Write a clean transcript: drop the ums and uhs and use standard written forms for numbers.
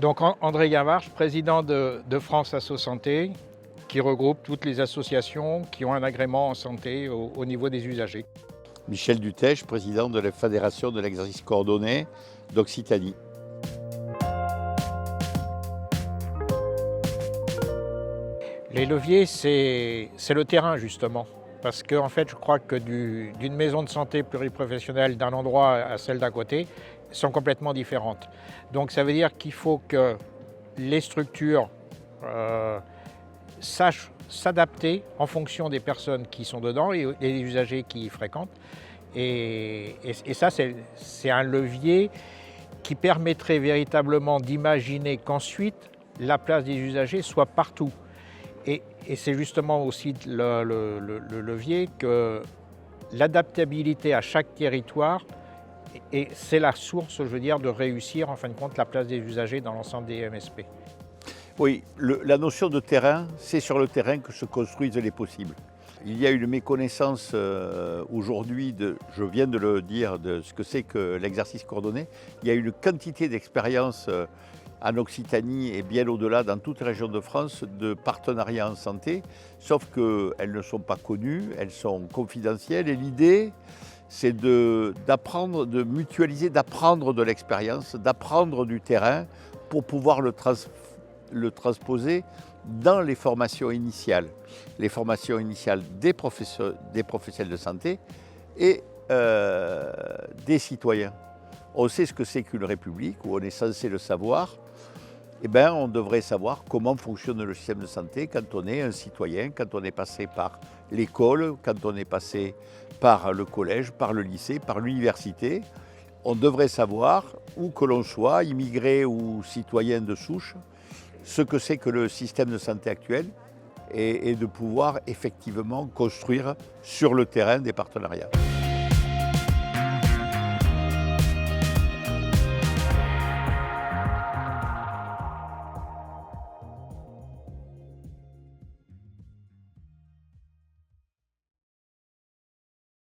Donc André Gavarche, président de France Asso Santé, qui regroupe toutes les associations qui ont un agrément en santé au niveau des usagers. Michel Dutèche, président de la Fédération de l'exercice coordonné d'Occitanie. Les leviers, c'est le terrain justement. Parce que en fait, je crois que d'une maison de santé pluriprofessionnelle d'un endroit à celle d'à côté sont complètement différentes. Donc ça veut dire qu'il faut que les structures sachent s'adapter en fonction des personnes qui sont dedans et des usagers qui y fréquentent. Et ça, c'est un levier qui permettrait véritablement d'imaginer qu'ensuite, la place des usagers soit partout. Et c'est justement aussi le levier que l'adaptabilité à chaque territoire, et c'est la source, je veux dire, de réussir en fin de compte la place des usagers dans l'ensemble des MSP. Oui, la notion de terrain, c'est sur le terrain que se construisent les possibles. Il y a une méconnaissance aujourd'hui, je viens de le dire, de ce que c'est que l'exercice coordonné. Il y a une quantité d'expériences en Occitanie et bien au-delà, dans toutes les régions de France, de partenariats en santé, sauf qu'elles ne sont pas connues, elles sont confidentielles. Et l'idée, c'est d'apprendre, de mutualiser, d'apprendre de l'expérience, d'apprendre du terrain pour pouvoir le transposer dans les formations initiales. Les formations initiales des professionnels de santé et des citoyens. On sait ce que c'est qu'une république, où on est censé le savoir. Eh bien, on devrait savoir comment fonctionne le système de santé quand on est un citoyen, quand on est passé par l'école, quand on est passé par le collège, par le lycée, par l'université. On devrait savoir, où que l'on soit, immigré ou citoyen de souche, ce que c'est que le système de santé actuel et de pouvoir effectivement construire sur le terrain des partenariats.